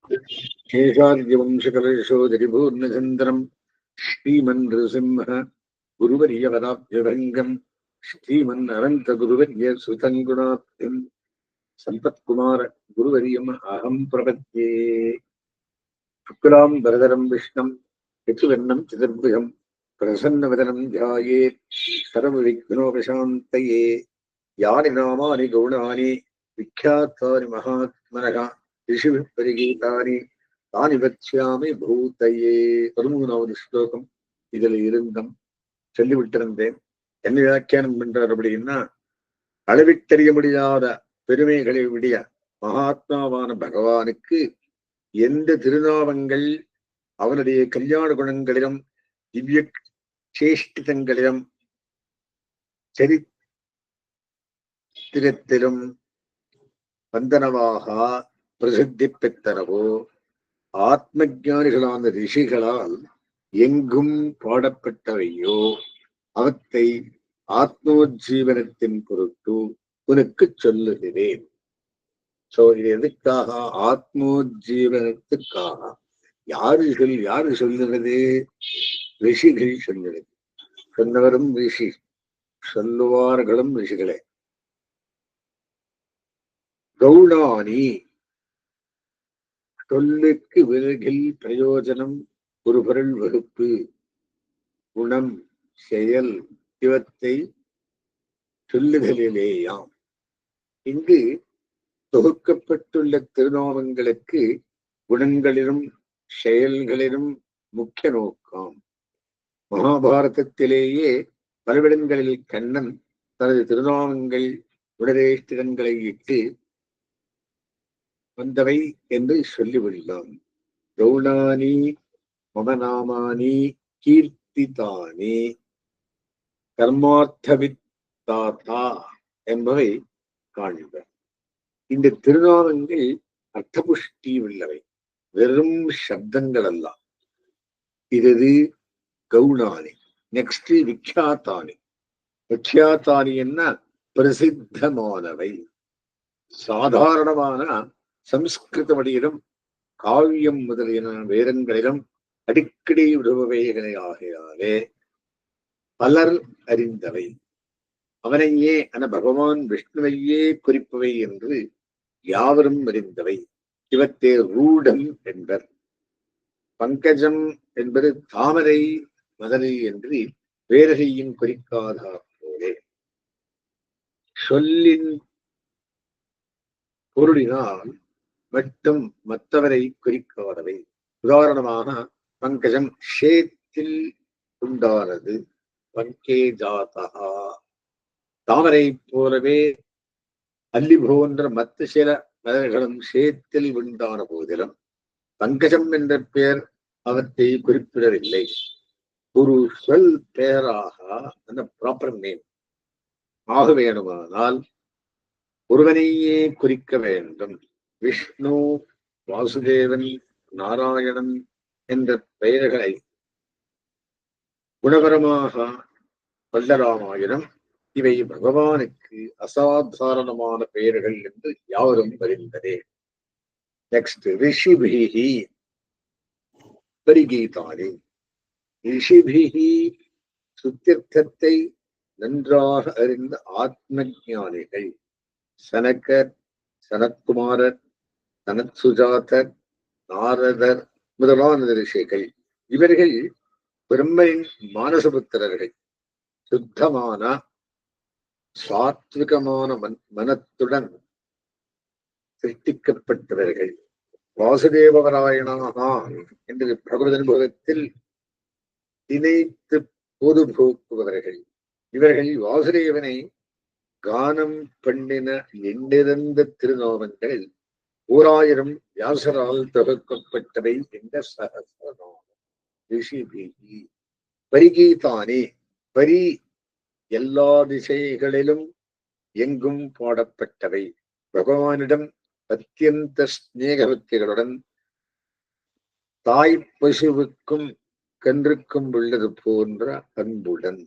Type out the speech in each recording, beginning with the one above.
शेषाद्यवंशकलशोदरिभूर्णचन्द्रम् श्रीमन्नृसिंह गुरुवर्यवदाभ्यभङ्गम् श्रीमन्नरन्तगुरुवर्य सुतम् गुणाब्धिम् सम्पत्कुमार गुरुवर्यम् अहम् प्रपद्ये। शुक्लाम् वरदरम् विष्णुम् यतुवर्णम् चतुर्भुजम् प्रसन्नवदनम् ध्यायेत् सर्वविघ्नोपशान्तये। यानि नामानि गौणानि विख्यातानि महात्मनः ऋषिभिः परिगीतानि தானி வச்சியாமி பூத்தையே. 13வது ஸ்லோகம் இதுல இருந்தும் சொல்லிவிட்டிருந்தேன். என்ன வியாக்கியானம் பண்றார் அப்படின்னா, அளவிட்டறிய முடியாத பெருமைகளை விடிய மகாத்மாவான பகவானுக்கு எந்த திருநாமங்கள் அவனுடைய கல்யாண குணங்களிலும் திவ்ய சேஷ்டிதங்களிலும் சரித்திரத்திலும் வந்தனவாக பிரசித்தி பெற்றனவோ ஆத்ம ஜானிகளான ரிஷிகளால் எங்கும் பாடப்பட்டவையோ அவற்றை ஆத்மோஜீவனத்தின் பொருட்டு உனக்கு சொல்லுகிறேன். சோ இது எதுக்காக? ஆத்மோஜீவனத்துக்காக. யாரு சொல்லுறது? ரிஷிகள் சொல்லுறது. சொன்னவரும் ரிஷி, சொல்லுவார்களும் ரிஷிகளே. கௌணானி சொல்லுக்கு விலகில் பிரயோஜனம், ஒரு பொருள் வகுப்பு, குணம், செயல் இவற்றை சொல்லுதலிலேயாம். இங்கு தொகுக்கப்பட்டுள்ள திருநாமங்களுக்கு குணங்களிலும் செயல்களிலும் முக்கிய நோக்கம். மகாபாரதத்திலேயே பலவிடங்களில் கண்ணன் தனது திருநாமங்கள் குணரேஷ்டிதங்களை இட்டு வந்தவை என்று சொல்லிவிடலாம். கௌணானி மமநாமானி கீர்த்திதானி கர்மார்த்தவித்தாதா என்பவை காண்க. இந்த திருநாமங்கள் அர்த்தபுஷ்டி உள்ளவை, வெறும் சப்தங்கள் அல்ல. இது கௌணானி. நெக்ஸ்ட் விக்யாத்தானி. விக்யாத்தானி என்ன? பிரசித்தமானவை. சாதாரணமான சம்ஸ்கிருத வழியிலும் காவியம் முதலிய வேதங்களிலும் அடிக்கடி விடுபவைகளை ஆகையாலே பலர் அறிந்தவை. அவனையே பகவான் விஷ்ணுவையே குறிப்பவை என்று யாவரும் அறிந்தவை. இவற்றை ரூடம் என்பர். பங்கஜம் என்பது தாமரை மதலை என்று வேறகையும் குறிக்காதார் போலே. சொல்லின் பொருளினால் மட்டும் மற்றவரை குறிக்காதவை. உதாரணமாக பங்கஜம் ஷேத்தில் உண்டானது, பங்கே ஜாதா. தாமரை போலவே அல்லி போன்ற மற்ற சில மலர்களும் ஷேத்தில் உண்டான போதிலும் பங்கஜம் என்ற பெயர் அவற்றை குறிப்பிடவில்லை. ஒரு சொல் பெயராக அந்த ப்ராப்பர் நேம் ஆக வேணுமானால் ஒருவனையே குறிக்க வேண்டும். விஷ்ணு, வாசுதேவன், நாராயணன் என்ற பெயர்களை குணபரமாக கொள்ளலாமாயினும் இவை பகவானுக்கு அசாதாரணமான பெயர்கள் என்று யாவரும் அறிந்ததே. நெக்ஸ்ட் ரிஷிபிஹி பரிகீதானி. ரிஷிபிஹி சுத்தியர்த்தத்தை நன்றாக அறிந்த ஆத்ம ஞானிகள். சனகர், சனத்குமாரர், சனத் சுஜாதர், நாரதர் முதலான ரிஷிகள். இவர்கள் பிரம்மனின் மானசபுத்திரர்கள். சுத்தமான சாத்விகமான மனத்துடன் சிருஷ்டிக்கப்பட்டவர்கள். வாசுதேவராயணாக என்று பிரபுத அனுபவத்தில் இணைத்து பொது போக்குபவர்கள். இவர்கள் வாசுதேவனை கானம் பண்ணின எண்ணிறந்த திருநாமங்கள் 1000 வியாசரால் தொகுக்கப்பட்டவை என்ற சகசிரநாமம். ரிஷிபிஹி பரிகீதானி. பரி எல்லா திசைகளிலும் எங்கும் பாடப்பட்டவை. பகவானிடம் அத்தியந்த ஸ்நேகபக்திகளுடன் தாய் பசுவுக்கும் கன்றுக்கும் உள்ளது போன்ற அன்புடன்.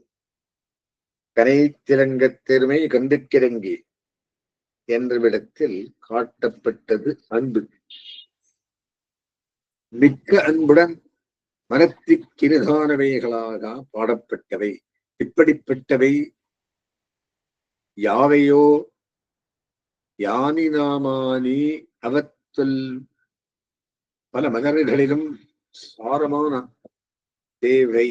கனைத்திலங்கத்தெருமை கண்டுக்கிறங்கி என்ற விடத்தில் காட்டப்பட்டது அன்பு. மிக்க அன்புடன் மனத்திற்கினிதானவைகளாக பாடப்பட்டவை. இப்படிப்பட்டவை யாவையோ யானினாமானி அவற்றுள் பல மலர்களிலும் சாரமான தேவை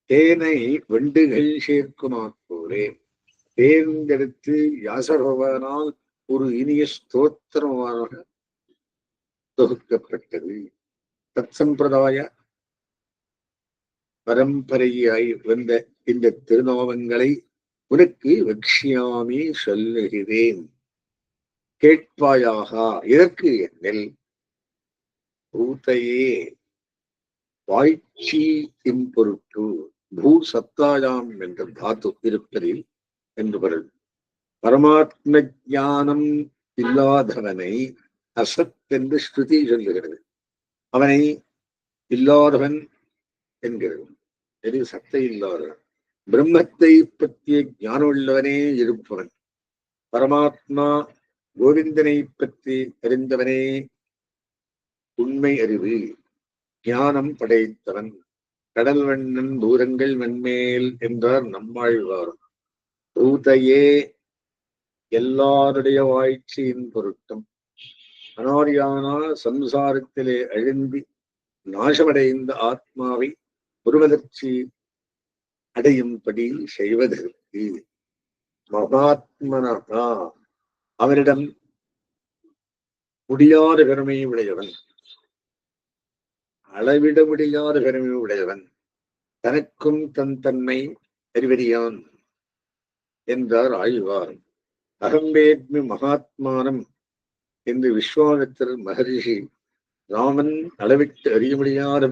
தேனை வண்டுகள் சேர்க்குமாப்போரே. தேர்ந்தெடுத்து யாசர்பவனால் ஒரு இனிய ஸ்தோத்திரமாக தொகுக்கப்பட்டது. தத் சம்பிரதாய பரம்பரையாய் வந்த இந்த திருநாமங்களை உனக்கு வக்ஷியாமி சொல்லுகிறேன், கேட்பாயாக. இதற்கு என்னில் பூத்தையே வாய்ச்சி பொருட்டு பூ சத்தாயாம் என்ற தாத்து இருப்பதில் என்று பொருள். பரமாத்ம ஞானம் இல்லாதவனை அசத் என்று ஸ்ருதி சொல்லுகிறது. அவனை இல்லாதவன் என்கிறது. எது சத்தை இல்லாதவன். பிரம்மத்தை பற்றிய ஞானம் உள்ளவனே இருப்பவன். பரமாத்மா கோவிந்தனை பற்றி அறிந்தவனே உண்மை அறிவு ஞானம் படைத்தவன். கடல் வண்ணன் தூரங்கள் மண்மேல் என்றார் நம்மாழ்வார். பூதையே எல்லாருடைய வாழ்ச்சியின் பொருட்டும் அனாரியான சம்சாரத்திலே அழிந்து நாசமடைந்த ஆத்மாவை ஒருவதர்ச்சி அடையும்படி செய்வதற்கு மகாத்மனா அவரிடம் முடியாத பெருமை உடையவன், அளவிட முடியாத பெருமை உடையவன், தனக்கும் தன் தன்மை அறிவறியான் என்றார் ஆழ்வார். அகம்பேத்மி மகாத்மானம் என்று விஸ்வாமித்திரர் மகரிஷி ராமன் அளவிட்டு அறிய முடியாத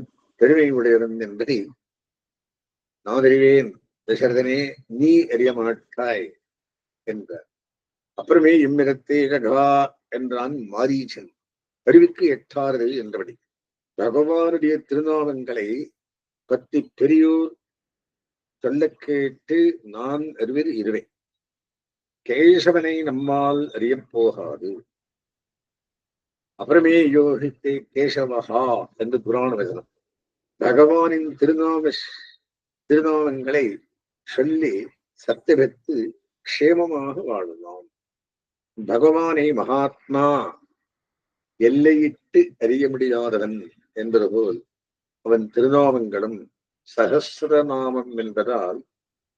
பெருமை உடையவன் என்பதை நான் அறிவேன், தசரதனே நீ அறிய மாட்டாய் என்றார். அப்புறமே இம்மிடத்தை கடவா என்றான் மாரீசன். அறிவுக்கு எட்டாறு என்றபடி பகவானுடைய திருநாமங்களை பற்றி பெரியோர் சொல்ல கேட்டு நான் அறிவில் இருவேன். கேசவனை நம்மால் அறியப் போகாது. அப்புறமே யோகித்தே கேசவஹா என்று புராண வசனம். பகவானின் திருநாமங்களை சொல்லி சத்தியபெற்று க்ஷேமமாக வாழலாம். பகவானை மகாத்மா எல்லையிட்டு அறிய முடியாதவன் என்பது போல் அவன் திருநாமங்களும் சகசிரநாமம் என்பதால்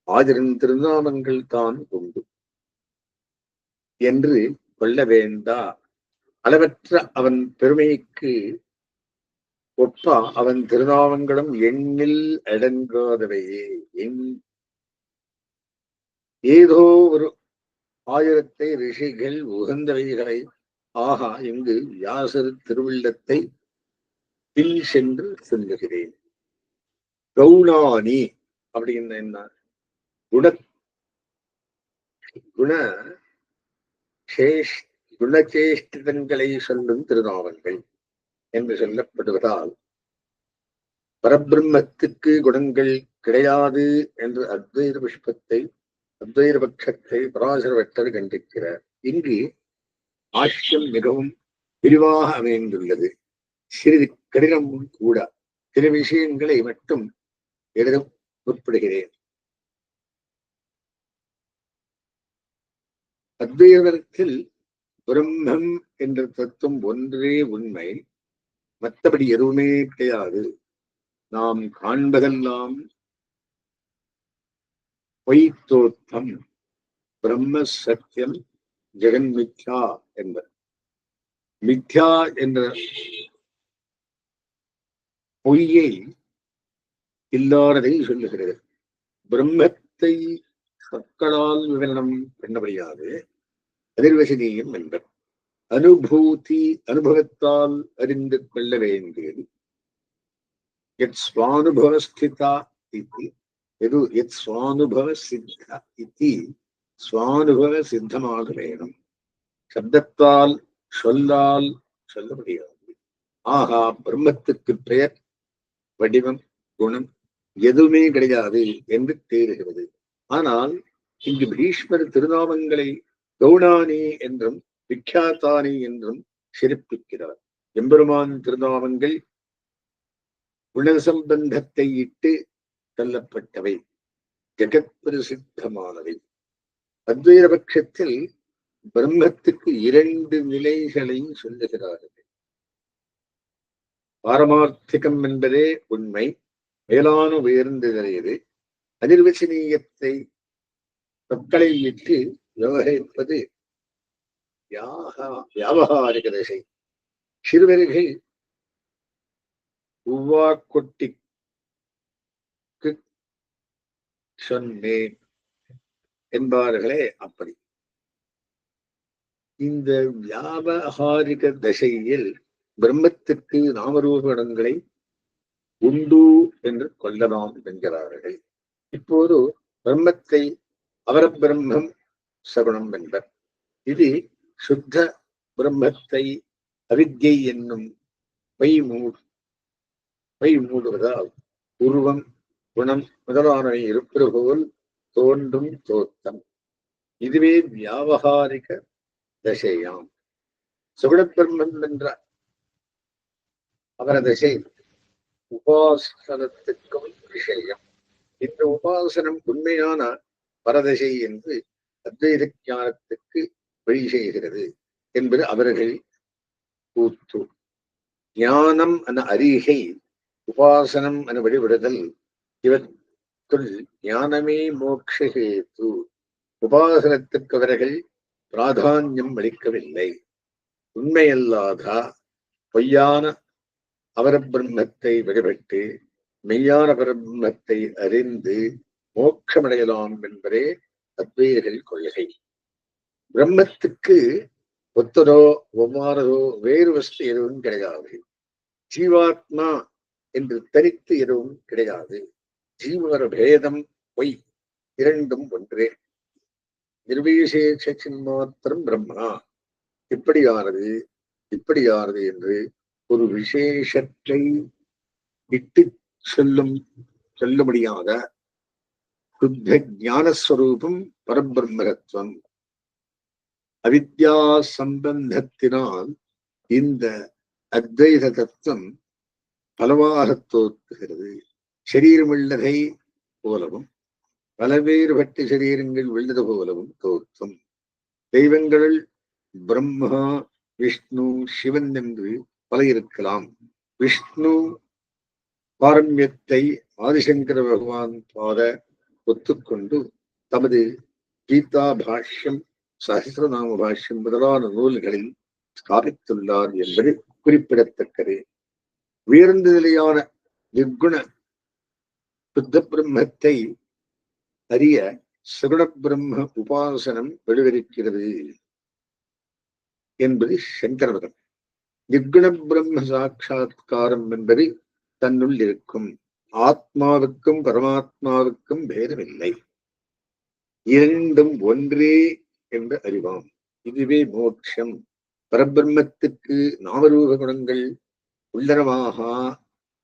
1000 திருநாமங்கள் தான் உண்டு என்று கொள்ள வேண்டா. அளவற்ற அவன் பெருமைக்கு ஒப்ப அவன் திருநாமங்களும் எண்ணில் அடங்காதவையே. ஏதோ ஒரு 1000 ரிஷிகள் உகந்தவைகளை ஆகா இங்கு வியாசர் திருவுள்ளத்தை பின் சென்று சொல்லுகிறேன். கௌணானி அப்படின்னு என்ன? குணச்சேஷ்டிதங்களை சொல்லும் திருநாமங்கள் என்று சொல்லப்படுவதால் பரபிரம்மத்துக்கு குணங்கள் கிடையாது என்று அத்வைத பட்சத்தை பராசரவட்டர் கண்டிக்கிறார். இங்கு ஆஷ்யம் மிகவும் விரிவாக அமைந்துள்ளது. சிறிது கடினமும் கூட. சில விஷயங்களை மட்டும் எழுத முற்படுகிறேன். அத்வைதத்தில் பிரம்மம் என்ற தத்துவம் ஒன்றே உண்மை, மற்றபடி எதுவுமே கிடையாது. நாம் காண்பதெல்லாம் பொய்த்தோற்றம், பிரம்ம சத்தியம், ஜெகன் மித்யா என்பது. மித்யா என்ற பொய்யை இல்லாததை சொல்லுகிறது. பிரம்மத்தை சொற்களால் விவரணம் பண்ணபடியாது அதிர்வசனீயம் என்பது. அனுபவத்தால் அறிந்து கொள்ள வேண்டியது. யத் ஸ்வானுபவஸ்திதா இதி எது யத் ஸ்வானுபவ சித்த இதி ஸ்வானுபவ சித்தமாக வேணும். சப்தத்தால் சொல்லால் சொல்ல முடியாது. ஆகா பிரம்மத்துக்கு பெயர், வடிவம், குணம் எதுவுமே கிடையாது என்று தேறுகிறது. ஆனால் இங்கு பீஷ்மர் திருநாமங்களை கௌணானி என்றும் விக்யாத்தானி என்றும் சிறப்பிக்கிறார். எம்பெருமான் திருநாமங்கள் குணசம்பந்தத்தை இட்டு தள்ளப்பட்டவை, ஜெகத் பிரசித்தமானவை. அத்வைத பட்சத்தில் பிரம்மத்துக்கு 2 நிலைகளை சொல்லுகிறார்கள். பாரமார்த்திகம் என்பதே உண்மை, மேலான உயர்ந்த நிலையது. அனிர்வசனீயத்தை மக்களை இட்டு விவகரிப்பது வியாபகாரிக தசை. சிறுவர்கள் உவ்வாக்கொட்டிக்கு சொன்னேன் என்பார்களே, அப்படி இந்த வியாபகாரிக தசையில் பிரம்மத்திற்கு நாமரூபங்களை உண்டு என்று கொள்ளலாம் என்கிறார்கள். இப்போது பிரம்மத்தை அவர பிரம்மம் சகுணம் என்பர். இது சுத்த பிரம்மத்தை அவித்யை என்னும் பை மூடுவதால் உருவம் குணம் முதலானவை இருப்பது போல் தோன்றும் தோற்றம். இதுவே வியாபகாரிக தசையாம். சுகுண பிரம்மம் என்ற அவர தசை உபாசனத்துக்கும் விஷயம். இந்த உபாசனம் உண்மையான பரதசை என்று அத்வைத ஞானத்துக்கு வழி செய்கிறது என்பது அவர்கள் கூத்து. ஞானம் என அறிகை, உபாசனம் என வழிபடுதல், இவற்றுள் ஞானமே மோக்ஷஹேது. உபாசனத்துக்கு அவர்கள் பிராதான்யம் அளிக்கவில்லை. உண்மையல்லாத பொய்யான அவர பிரம்மத்தை வழிபட்டு மெய்யான பிரம்மத்தை அறிந்து மோட்சமடையலாம் என்பதே அத்வைதர்கள் கொள்கை. பிரம்மத்துக்கு ஒத்ததோ ஒவ்வாறதோ வேறு வஸ்து எதுவும் கிடையாது. ஜீவாத்மா என்று தனித்து எதுவும் கிடையாது. ஜீவர பேதம் பொய், இரண்டும் ஒன்றே. நிர்விசேஷின் மாத்திரம் பிரம்மா. இப்படியானது இப்படியானது என்று ஒரு விசேஷத்தை இட்டு சொல்ல முடியாத சுத்த ஞானஸ்வரூபம் பரபிரம்மத்துவம். அவித்யா சம்பந்தத்தினால் இந்த அத்வைத தத்துவம் பலவாக தோற்றுகிறது. சரீரம் உள்ளதை போலவும் பலவேறுபட்ட சரீரங்கள் உள்ளது போலவும் தோற்றும். தெய்வங்களுள் பிரம்மா விஷ்ணு சிவன் என்று பல இருக்கலாம். விஷ்ணு பாரம்யத்தை ஆதிசங்கர பகவான் பாத ஒத்துக்கொண்டு தமது கீதா பாஷ்யம், சஹசிரநாம பாஷ்யம் முதலான நூல்களில் ஸ்தாபித்துள்ளார் என்பது குறிப்பிடத்தக்கது. உயர்ந்த நிலையான நிர்குண சுத்த பிரம்மத்தை அறிய சகுண பிரம்ம உபாசனம் வெளிவருகிறது என்பது சங்கரமதம். நிர்குண பிரம்ம சாட்சா்காரம் என்பது தன்னுள் இருக்கும். ஆத்மாவுக்கும் பரமாத்மாவுக்கும் பேதமில்லை, இரண்டும் ஒன்றே என்று அறிவாம். இதுவே மோட்சம். பரபிரம்மத்துக்கு நாமரூப குணங்கள் உள்ளனமாக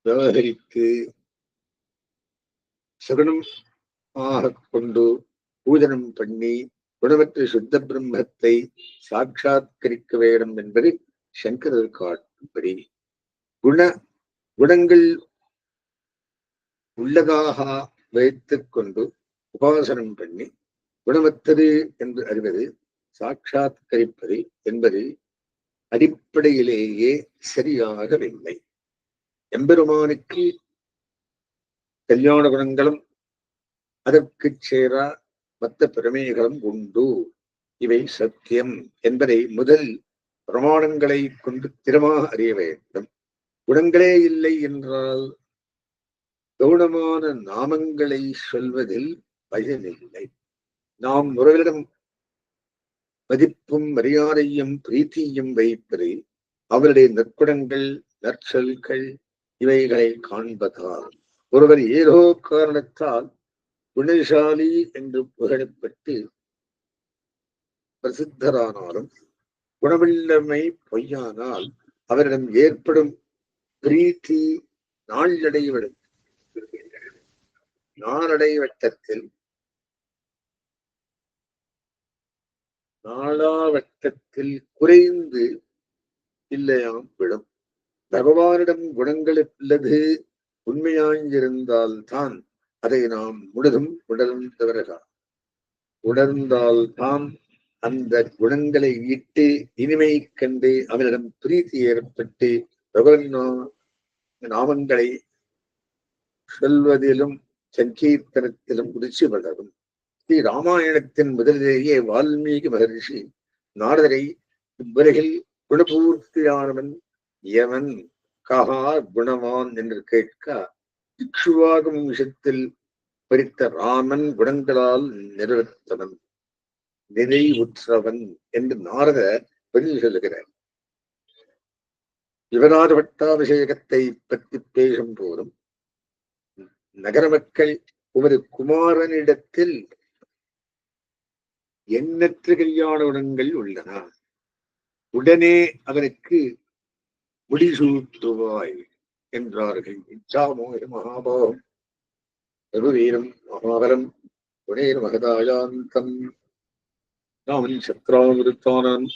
விவகரித்து சகுனமாக கொண்டு பூஜனம் பண்ணி குணமற்ற சுத்த பிரம்மத்தை சாட்சாத்கரிக்க வேண்டும் என்பது சங்கரர் காட்டும்படி. குணங்கள் உள்ளதாக வைத்துக் கொண்டு உபாசனம் பண்ணி குணமற்றது என்று அறிவது சாட்சாத்கரிப்பது என்பது அடிப்படையிலேயே சரியாகவில்லை. எம்பெருமானுக்கு கல்யாண குணங்களும் அதற்கு சேரா மற்ற பிரமேகளும் உண்டு. இவை சத்தியம் என்பதை முதல் பிரமாணங்களை கொண்டு திறமாக அறிய வேண்டும். குணங்களே இல்லை என்றால் கவுனமான நாமங்களை சொல்வதில் பயனில்லை. நாம் ஒருவரிடம் மதிப்பும் மரியாதையும் பிரீத்தியும் வைப்பது அவருடைய நற்குணங்கள் நற்சொல்கள் இவைகளை காண்பதால். ஒருவர் ஏதோ காரணத்தால் குணசாலி என்று புகழப்பட்டு பிரசித்தரானாலும் குணமில்லமை பொய்யானால் அவரிடம் ஏற்படும் பிரீத்தி நாளாவட்டத்தில் குறைந்து இல்லையாம் விடும். பகவானிடம் குணங்கள் உள்ளது உண்மையாயிருந்தால் தான் அதை நாம் முழுதும் உணர்ந்தால்தான் அந்த குணங்களை இட்டு இனிமை கண்டு அவனிடம் பிரீத்தி ஏற்பட்டு பகவன் நாமங்களை சொல்வதிலும் சங்கீர்த்தனத்திலும் ருச்சி வளரும். ஸ்ரீ ராமாயணத்தின் முதலிலேயே வால்மீகி மகர்ஷி நாரதரை இவ்வுலகில் குணபூர்த்தியானவன் எவன் கஹா குணவான் என்று கேட்க இக்ஷுவாகும் விஷயத்தில் பறித்த ராமன் குணங்களால் நிறைவேற்றவன் நிறைவுற்றவன் என்று நாரதர் பதில் சொல்லுகிறார். யுவராஜ பட்டாபிஷேகத்தை பற்றி பேசும் போதும் நகர மக்கள் ஒரு குமாரனிடத்தில் எண்ணற்ற கல்யாண குணங்கள் உள்ளன, உடனே அவனுக்கு முடிசூட்டுவாய் என்றார்கள். இச்சாமோக மகாபாவம் ரகுவீரம் மகாபலம் குணேர் மகதாயாந்தம் ராமன் சத்ராமிருத்தானம்.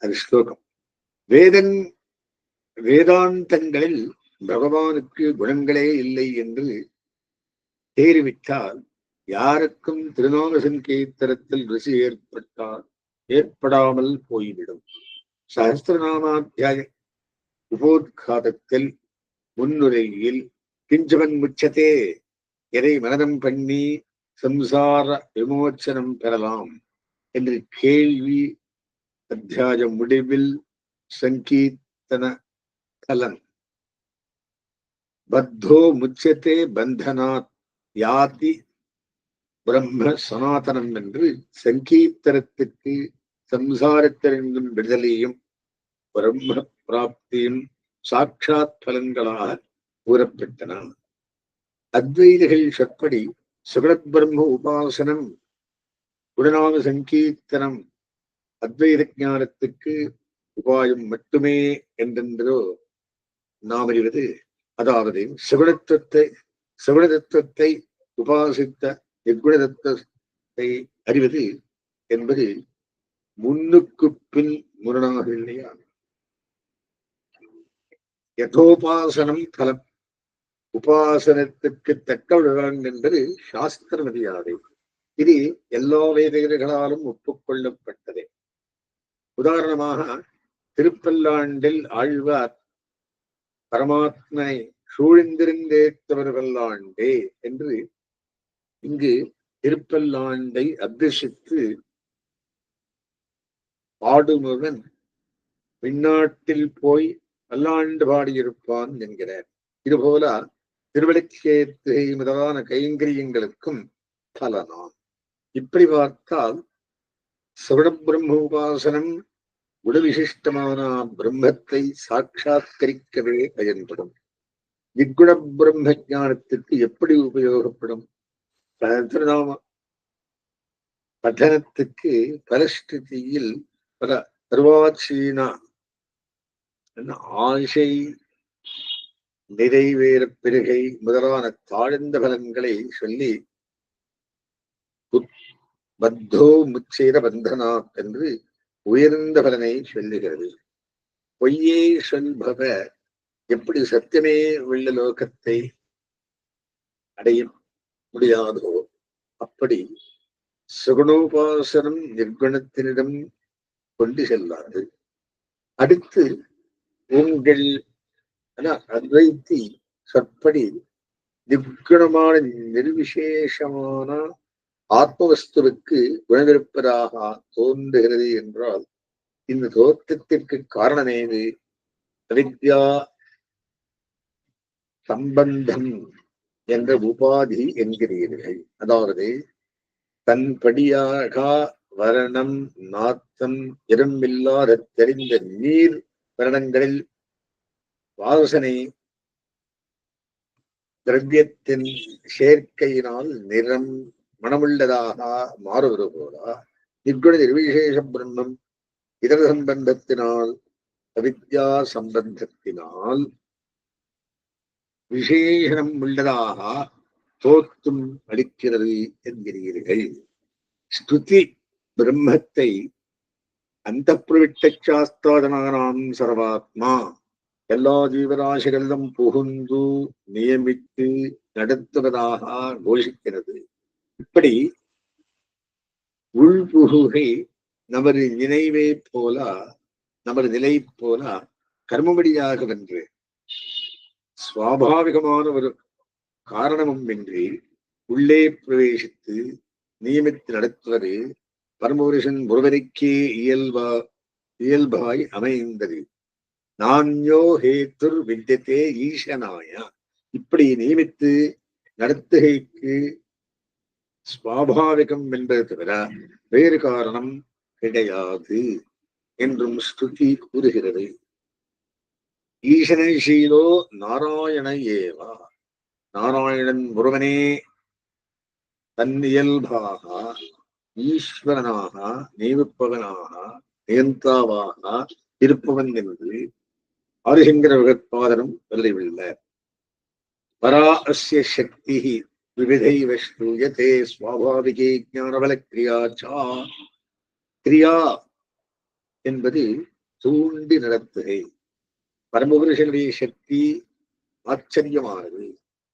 அது ஸ்லோகம். வேதாந்தங்களில் பகவானுக்கு குணங்களே இல்லை என்று தேறிவிட்டால் யாருக்கும் திருநாம சங்கீர்த்தனத்தில் ருசி ஏற்படாமல் போய்விடும். சஹஸ்ரநாமாத்தியாய உபோத்காதத்தில் முன்னுரையில் கிஞ்சவன் முச்சதே எதை மனதம் பண்ணி சம்சார விமோச்சனம் பெறலாம் என்று கேள்வி அத்தியாய முடிவில் சங்கீர்த்தன கலன் பத்தோ முச்சத்தே பந்தனாத் யாதி பிரம்ம சனாதனம் என்று சங்கீர்த்தனத்துக்கு சம்சாரத்திலிருந்தும் விடுதலையும் பிரம்ம பிராப்தியும் சாட்சாத் பலன்களாக கூறப்பட்டன. அத்வைதிகள் சொற்படி சுகத் பிரம்ம உபாசனம் குணநாம சங்கீர்த்தனம் அத்வைத ஞானத்துக்கு உபாயம் மட்டுமே என்றென்றோ நாம் அறிவது. அதாவது சிவனதத்துவத்தை உபாசித்த நிர்குணதத்துவத்தை அறிவது என்பது முன்னுக்கு பின் முரணாக இல்லையா? யதோபாசனம் பலம், உபாசனத்துக்கு தக்க விவரம் என்பது சாஸ்திர மரியாதை. இது எல்லா வேதகர்களாலும் ஒப்புக்கொள்ளப்பட்டதே. உதாரணமாக திருப்பல்லாண்டில் ஆழ்வார் பரமாத்மனை சூழ்ந்திருந்தேத்தவர்களாண்டே என்று இங்கு திருப்பல்லாண்டை அபிஷித்து பாடுமுகன் பின்னாட்டில் போய் பல்லாண்டு பாடியிருப்பான் என்கிறார். இதுபோல திருவள்ளுக்கேத்தை முதலான கைங்கரியங்களுக்கும் பலனாம். இப்படி பார்த்தால் சகுண பிரம்ம உபாசனம் குணவிசிஷ்டமான பிரம்மத்தை சாட்சாத்கரிக்கவே பயன்படும். நிர்குண பிரம்ம ஞானத்துக்கு எப்படி உபயோகப்படும்? சஹஸ்ரநாம பட்டனத்துக்கு பலஸ்திதியில் பல அர்வாச்சீன ஆசை நிறைவேற பெருகை முதலான தாழ்ந்த பலன்களை சொல்லி பத்தோ முச்சேர பந்தனா என்று உயர்ந்த பலனை சொல்லுகிறது. பொய்யே சொல்பவ எப்படி சத்தியமே உள்ள லோகத்தை அடைய முடியாதோ அப்படி சுகுணோபாசனம் நிர்குணத்தினிடம் கொண்டு செல்லாது. அடுத்து உங்கள் அத்வைத்தி சொற்படி நிர்குணமான நிர்விசேஷமான ஆத்மவஸ்துவுக்கு குணவிருப்பதாக தோன்றுகிறது என்றால் இந்த தோற்றத்திற்கு காரணமேது? அவித்யா சம்பந்தம் என்ற உபாதி என்கிறீர்கள். அதாவது தன்படியாக வரணம் நாத்தம் இரும்பில்லாத தெரிந்த நீர் வரணங்களில் வாசனை திரவியத்தின் சேர்க்கையினால் நிறம் மனமுள்ளதாக மாறுவது போல நிர்குண நிர்விசேஷ பிரம்மம் இதர சம்பந்தத்தினால் அவித்யா சம்பந்தத்தினால் விசேஷம் உள்ளதாக தோற்றும் அளிக்கிறது என்கிறீர்கள். ஸ்துதி பிரம்மத்தை அந்த பிரவிட்ட சாஸ்திராதனாம் சர்வாத்மா எல்லா ஜீவராசிகளிலும் புகுந்து நியமித்து நடத்துவதாக கோஷிக்கிறது. இப்படி உள்புகுகை நமது நினைவை போல, நமது நிலை போல கர்மபடியாக வென்று சுவாபாவிகமான ஒரு காரணமும் இன்றி உள்ளே பிரவேசித்து நியமித்து நடத்துவது பரமபுருஷன் ஒருவருக்கே இயல்பாய் அமைந்தது. நான்யோ ஹேத்துர் வித்தியத்தே ஈசனாய. இப்படி நியமித்து நடத்துகைக்கு சுவாபாவிகம் என்பது தவிர வேறு காரணம் கிடையாது என்றும் ஸ்ருதி கூறுகிறது. ஈசனீஷீலோ நாராயண ஏவா. நாராயணன் ஒருவனே தன் இயல்பாக ஈஸ்வரனாக நியமிப்பவனாக நியந்தாவாக இருப்பவன் என்று ஆதிசங்கர பகவத்பாதரும் சொல்லவில்லை. பரா அஸ்ய சக்தி விவிதைவ ஸ்ரூயதே ஸ்வாபாவிகே ஞானபல கிரியாச்சா. கிரியா என்பது தூண்டி நடத்துகை. பரமபுருஷனுடைய சக்தி ஆச்சரியமானது,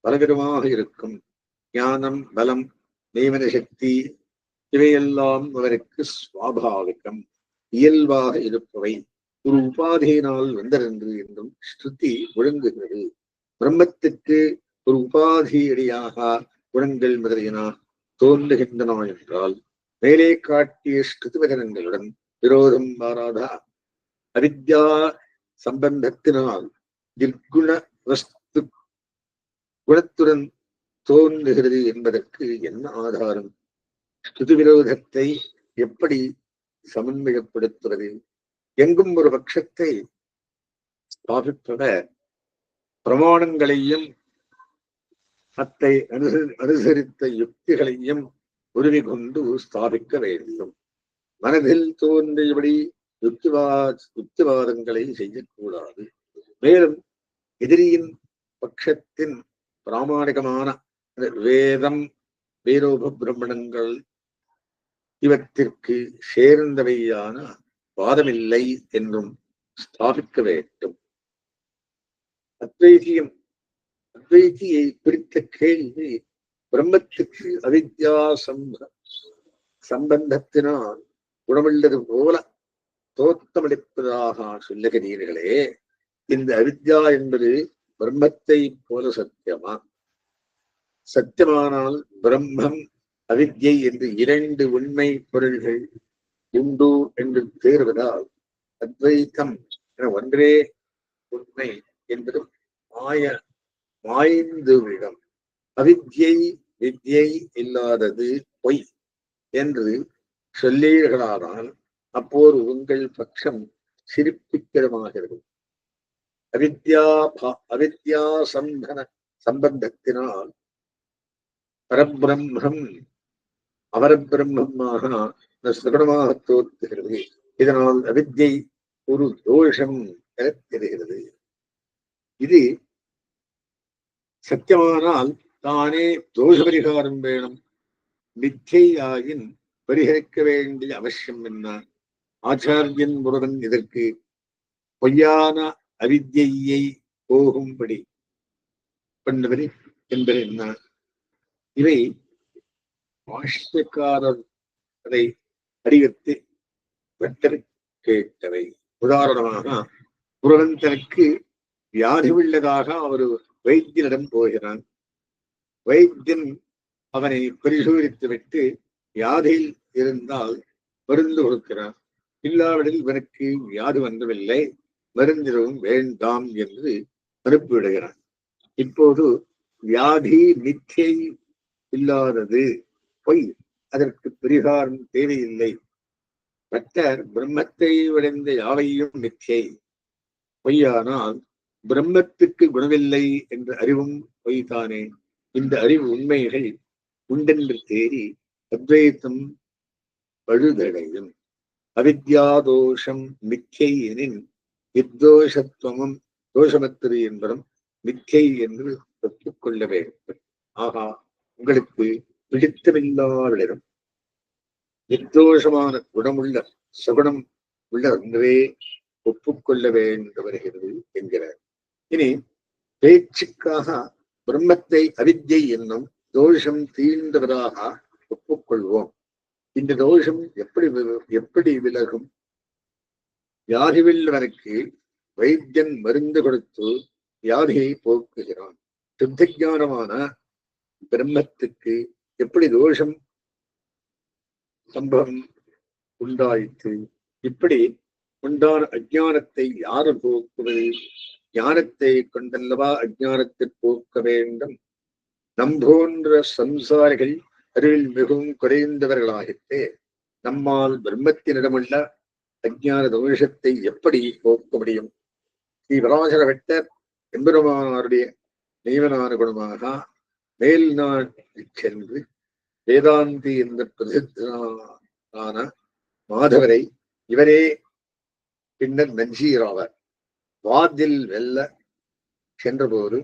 பலவிதமாக இருக்கும். ஞானம், பலம், நியமன சக்தி இவையெல்லாம் அவருக்கு சுவாபாவிகம், இயல்பாக இருப்பவை, ஒரு உபாதியினால் வந்ததென்று என்றும் ஸ்ருதி ஒழுங்குகிறது. பிரம்மத்துக்கு ஒரு உபாதியடியாக குணங்கள் முதலியன தோன்றுகின்றன என்றால் மேலே காட்டிய ஸ்ருதி வசனங்களுடன் விரோதம் வாராதா. அவித்யா சம்பந்தத்தினால் நிர்குண வஸ்து குணத்துடன் தோன்றுகிறது என்பதற்கு என்ன ஆதாரம்? ஸ்ருதி விரோதத்தை எப்படி சமன்வயப்படுத்துவது? எங்கும் ஒரு பட்சத்தை ஸ்தாபிப்பவர் பிரமாணங்களையும் அத்தை அனுசரித்த யுக்திகளையும் உருவி கொண்டு ஸ்தாபிக்க வேண்டும். மனதில் தோன்றியபடி யுக்திவாதங்களை செய்யக்கூடாது. மேலும் எதிரியின் பட்சத்தின் பிராமணிகமான வேதம், வேரோப பிரம்மணங்கள் இவற்றிற்கு சேர்ந்தவையான வாதமில்லை என்றும் ஸ்தாபிக்க வேண்டும். அத்வைத்தியை குறித்த கேள்வி பிரம்மத்துக்கு அவித்யா சம்பந்தத்தினால் குணமுள்ளது போல தோற்றமளிப்பதாக சொல்லுகிறீர்களே, இந்த அவித்யா என்பது பிரம்மத்தை போல சத்தியமா? சத்தியமானால் பிரம்மம் அவித்யை என்று இரண்டு உண்மை பொருள்கள் உண்டு என்று தேர்வதால் அத்வைத்தம் என ஒன்றே உண்மை என்பது மாய்ந்துவிடும். அவித்யை வித்யை இல்லாதது பொய் என்று சொல்லீர்களானால் அப்போது உங்கள் பட்சம் சிரிப்பிக்கிறமாகிறது. அவித்யா சம்பந்தத்தினால் பரபிரம்மம் அவரபிரம்மமாக சுகமாக தோற்றுகிறது. இதனால் அவித்யை ஒரு தோஷம் என தெரிகிறது. இது சத்தியமானால் தானே தோஷ பரிகாரம் வேணும். மிச்சையாயின் பரிகரிக்க வேண்டிய அவசியம் என்ன? ஆச்சாரியன் ஒருவன் இதற்கு பொய்யான அவித்யை போகும்படி பண்ணவரி என்பது என்ன? இவை பாஷ்யக்காரர் அதை அறிவித்து வெட்டரை கேட்டவை. உதாரணமாக, ஒருவன் தனக்கு வியாதி உள்ளதாக ஒரு வைத்தியனிடம் போகிறான். வைத்தியன் அவனை பரிசோதித்து விட்டு வியாதியில் இருந்தால் மருந்து கொடுக்கிறான். இல்லாவிடில் இவனுக்கு வியாதி வந்தவில்லை, மருந்திடவும் வேண்டாம் என்று அனுப்பிவிடுகிறான். இப்போது வியாதி மிச்சை இல்லாதது, பொய், அதற்கு பரிகாரம் தேவையில்லை. பட்டர் பிரம்மத்தை விளைந்த யாவையும் மிச்சை, பொய்யானால் பிரம்மத்துக்கு குணமில்லை என்ற அறிவும் பொய்தானே. இந்த அறிவு உண்மைகள் உண்டென்று தேறி அத்வைத்தம் பழுதடையும். அவித்யாதோஷம் மிச்சை எனின் இத்தோஷத்துவமும் தோஷமத்திரு என்பதும் மிச்சை என்று ஒப்புக்கொள்ள வேண்டும். ஆகா, உங்களுக்கு பிடித்தமில்லாவிடம் நிர்தோஷமான குணமுள்ள சகுணம் உள்ள ஒன்றே ஒப்புக்கொள்ள வேண்டும் வருகிறது என்கிறார். இனி பேச்சுக்காக பிரம்மத்தை அவித்யை என்னும் தோஷம் தீண்டவராக ஒப்புக்கொள்வோம். இந்த தோஷம் எப்படி விலகும்? வியாதியுள்ளவனுக்கு வைத்தியன் மருந்து கொடுத்து வியாதியை போக்குகிறான். சுத்தஞானமான பிரம்மத்துக்கு எப்படி தோஷம் சம்பவம் உண்டாயிற்று? இப்படி உண்டான அஜானத்தை யாரு போக்குவது? ஞானத்தை கொண்டல்லவா அஜானத்தை போக்க வேண்டும். நம்போன்ற சம்சாரிகள் அறிவில் மிகவும் குறைந்தவர்களாகிட்டு நம்மால் பிரம்மத்தினிடமுள்ள அஜான தோஷத்தை எப்படி போக்க முடியும்? ஸ்ரீ பராசர வெட்டர் எம்பெருமானாருடைய நியமனானுகுணமாக மேல் நாட்டில் சென்று வேதாந்தி என்ற பிரசித்தனான மாதவரை இவரே பின்னர் நஞ்சீராவர் வாதில் வெல்ல சென்றபோது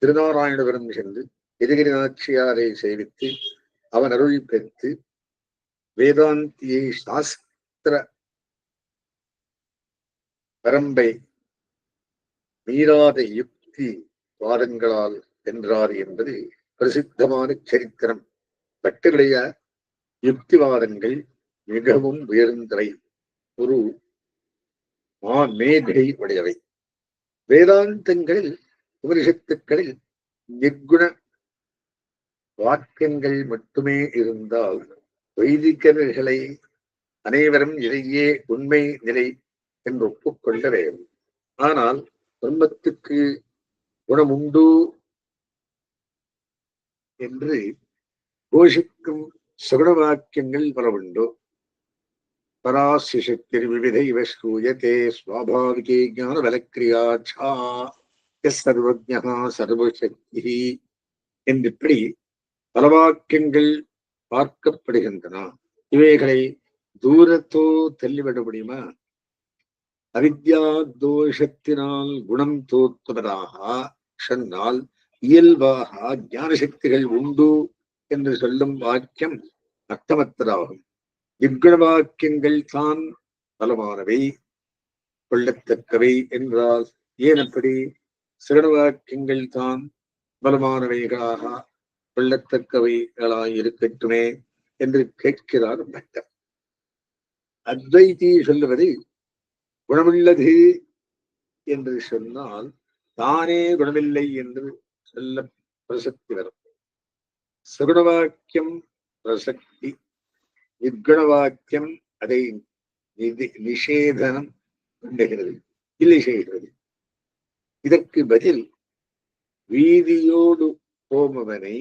திருநாராயணபுரம் சென்று எதிரி நாச்சியாரை சேவித்து அவன் அருள் பெற்று வேதாந்தியை சாஸ்திர பரம்பை மீறாத யுக்தி வாதங்களால் வென்றார் என்பது பிரசித்தமான சரித்திரம். பட்டருடைய யுக்திவாதங்கள் மிகவும் உயர்ந்தவை, ஒரு மேதை உடையவை. வேதாந்தங்களில் உபனிஷத்துக்களில் நிர்குண வாக்கியங்கள் மட்டுமே இருந்தால் வைதிகர்களை அனைவரும் இதையே உண்மை நிலை என்று ஒப்புக்கொள்ள வேண்டும். ஆனால் பிரம்மத்துக்கு குணமுண்டு என்று கோஷிக்கும் சகுண வாக்கியங்கள் பல உண்டு. பராசிஷத்திர் விவிதை ஸ்ரூயதே ஸ்வாபாவிகே ஞான பலக்கிரியாச்சா சர்வஜ்ஞா சர்வசக்தி என்றிப்படி பல வாக்கியங்கள் பார்க்கப்படுகின்றன. இவைகளை தூரத்தோ தள்ளிவிட முடியுமா? அவித்யா தோஷத்தினால் குணம் தோற்றுவதாக சொன்னால் இயல்பாக ஞான சக்திகள் உண்டு என்று சொல்லும் வாக்கியம் அர்த்தமற்றதாகும். நிர்குண வாக்கியங்கள் தான் பலமானவை, கொள்ளத்தக்கவை என்றால் ஏன் அப்படி? சிறன வாக்கியங்கள் தான் பலமானவைகளாக கொள்ளத்தக்கவைகளாய் இருக்கட்டுமே என்று கேட்கிறார் பக்தர். அத்வைதி சொல்லுவது குணமுள்ளது என்று சொன்னால் தானே குணமில்லை என்று சொல்ல பிரசக்தி வரும். சகுண வாக்கியம் பிரசக்தி, நிர்குண வாக்கியம் அதை நிஷேதனம் பண்ணுகிறது, இல்லை செய்கிறது. இதற்கு பதில் வீதியோடு போமவனை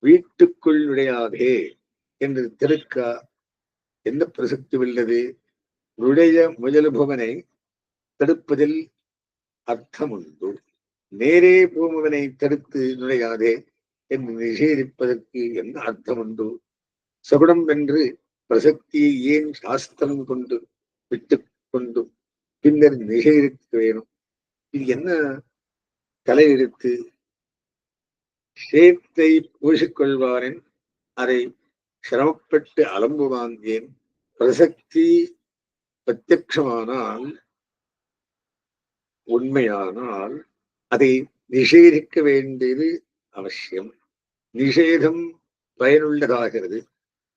வீட்டுக்குள் நுழையாதே என்று திருக்க என்ன பிரசக்தி உள்ளது? நுழைய முயலுபவனை தடுப்பதில் அர்த்தம் உண்டு. நேரே போமவனை தடுத்து நுழையாதே என்று நிஷேதிப்பதற்கு என்ன அர்த்தம் உண்டு? சகுனம் என்று பிரசக்தியை ஏன் சாஸ்திரம் கொண்டு விட்டு கொண்டு பின்னர் நிஷேதிக்க வேணும்? இது என்ன தலையெழுத்து? சேத்தை பூசிக்கொள்வாரின் அதை சிரமப்பட்டு அலம்புவான் ஏன்? பிரசக்தி பிரத்யட்சமானால், உண்மையானால் அதை நிஷேதிக்க வேண்டியது அவசியம். நிஷேதம் பயனுள்ளதாகிறது.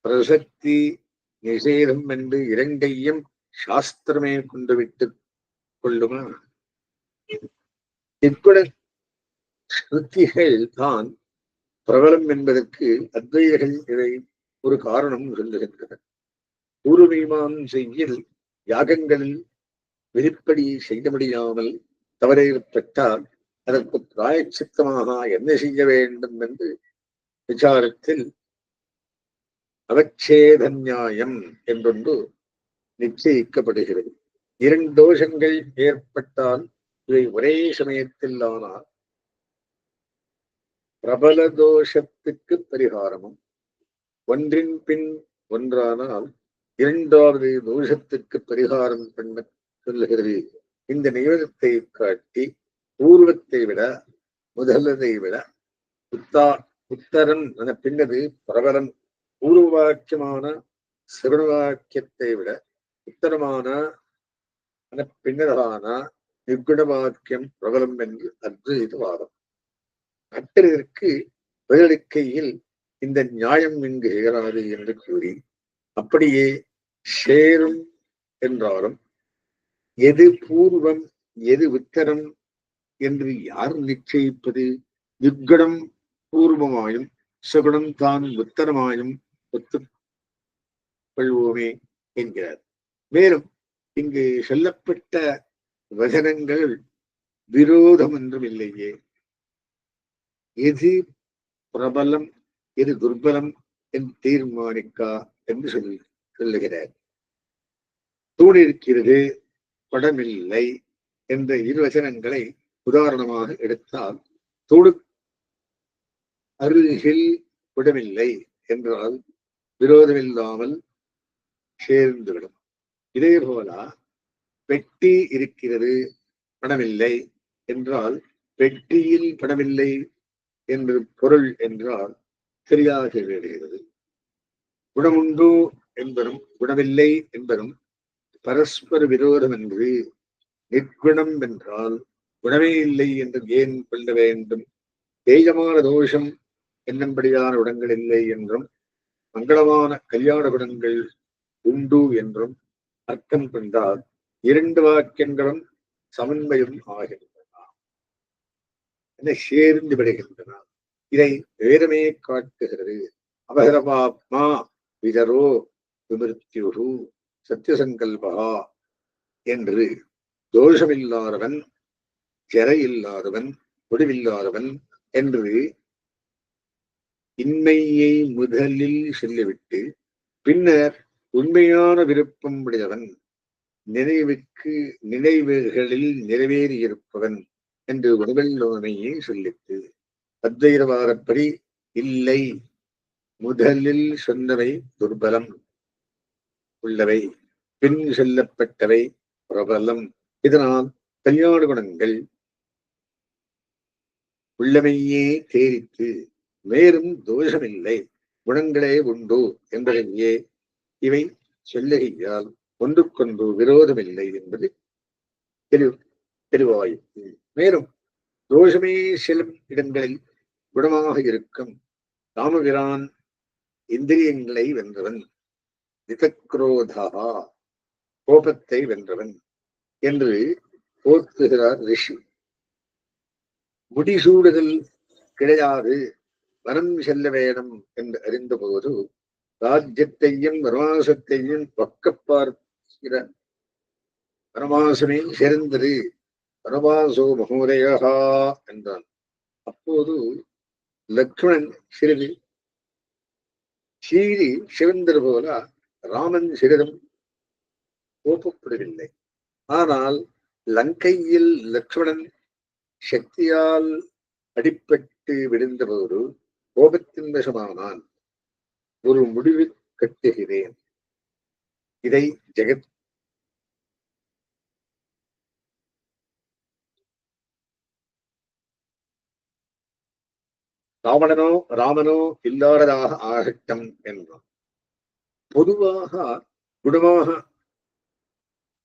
பிரசக்தி நிஷேதம் என்று இரண்டையும் சாஸ்திரமே கொண்டு விட்டு கொள்ளுமா? நிர்குண ஸ்ருதிகள் தான் பிரபலம் என்பதற்கு அத்வைதர்கள் இதை ஒரு காரணம் சொல்லுகின்றனர். பூர்வமீமாசையில் யாகங்களில் வெளிப்படி செய்ய முடியாமல் தவறேற்பட்டால் அதற்கு பிராயச்சித்தமாக என்ன செய்ய வேண்டும் என்று விசாரத்தில் அவச்சேதன்யாயம் என்றொன்று நிச்சயிக்கப்படுகிறது. இரண்டு தோஷங்கள் ஏற்பட்டால் இவை ஒரே சமயத்தில் ஆனால் பிரபல தோஷத்துக்கு பரிகாரமும், ஒன்றின் பின் ஒன்றானால் இரண்டாவது தோஷத்துக்கு பரிகாரம் பண்ண சொல்லுகிறது. இந்த நியமனத்தை காட்டி பூர்வத்தை விட முதலதை விட உத்தரம் என பின்னது பிரபலம். பூர்வ வாக்கியமான சிறுவாக்கியத்தை விட உத்தரமான பின்னதான நிர்குண வாக்கியம் பிரபலம் என்று அத்வைதவாதம். அத்தருக்கு பதிலளிக்கையில் இந்த நியாயம் இங்கு ஏறாது என்று கூறி அப்படியே சேரும் என்றாலும் எது பூர்வம் எது உத்தரம் என்று யார் நிச்சயிப்பது? யுக்கடம் பூர்வமாயும் சகுணம் தான் உத்தரமாயும் ஒத்துக் கொள்வோமே என்கிறார். மேலும் இங்கு சொல்லப்பட்ட வசனங்கள் விரோதம் என்றும் இல்லையே. எது பிரபலம் எது துர்பலம் என்று தீர்மானிக்கா என்று சொல்லுகிறார். தூண் இருக்கிறது படமில்லை என்ற இரு வசனங்களை உதாரணமாக எடுத்தால், தூணு அருகில் படமில்லை என்றால் விரோதமில்லாமல் சேர்ந்துவிடும். இதே போல பெட்டி இருக்கிறது படமில்லை என்றால் பெட்டியில் படமில்லை என்று பொருள் என்றால் சரியாக விடுகிறது. குணமுண்டு என்பதும் குணமில்லை என்பதும் பரஸ்பர விரோதம் என்று நிற்குணம் என்றால் குணமே இல்லை என்று ஏன் கொள்ள வேண்டும்? தேஜமான தோஷம் என்னம்படியான குணங்கள் இல்லை என்றும் மங்களமான கல்யாண குணங்கள் உண்டு என்றும் அர்த்தம் கொண்டால் இரண்டு வாக்கியங்களும் சமன்வயம் ஆகின்றன, சேர்ந்து விடுகின்றன. இதை வேதமே காட்டுகிறது. அபகரபாப்மா விதரோ விமிருத்யுரு சத்தியசங்கல்பா என்று தோஷமில்லாதவன் ஜரையில்லாதவன் முடிவில்லாதவன் என்று இன்மையை முதலில் சொல்லிவிட்டு பின்னர் உண்மையான விருப்பம் உடையவன் நினைவுகளில் நிறைவேறியிருப்பவன் என்று உணவெல்லோனையே சொல்லிட்டு அத்வைதவாதப்படி இல்லை, முதலில் சொன்னவை துர்பலம் உள்ளவை, பின் சொல்லப்பட்டவை பிரபலம். இதனால் கல்யாண குணங்கள் உள்ளமையே தேரித்து மேலும் தோஷமில்லை, குணங்களே உண்டு என்பதையே இவை சொல்லுகையால் ஒன்றுக்கொன்று விரோதமில்லை என்பது தெளிவாயிற்று. மேலும் தோஷமே சில இடங்களில் குணமாக இருக்கும். ராமபிரான் இந்திரியங்களை வென்றவன், நிதக்ரோதா கோபத்தை வென்றவன் என்று போற்றுகிறார் ரிஷி. முடிசூடுதல் கிடையாது, வனம் செல்ல வேணும் என்று அறிந்த போது ராஜ்யத்தையும் வனவாசத்தையும் பக்க பார்க்கிற வனவாசமே சிறந்தது, வனவாசோ மகோதயா என்றான். அப்போது லக்ஷ்மணன் சிறிது சீறி சிவந்தர் போல ராமன் சிறிதும் கோபப்படவில்லை. ஆனால் லங்கையில் லக்ஷ்மணன் சக்தியால் அடிப்பட்டு விழுந்தபோது கோபத்தின் வசமானான். ஒரு முடிவு கட்டுகிறேன், இதை ஜெகத் ராமனோ இல்லாததாக ஆகட்டும் என்றான். பொதுவாக குணமாக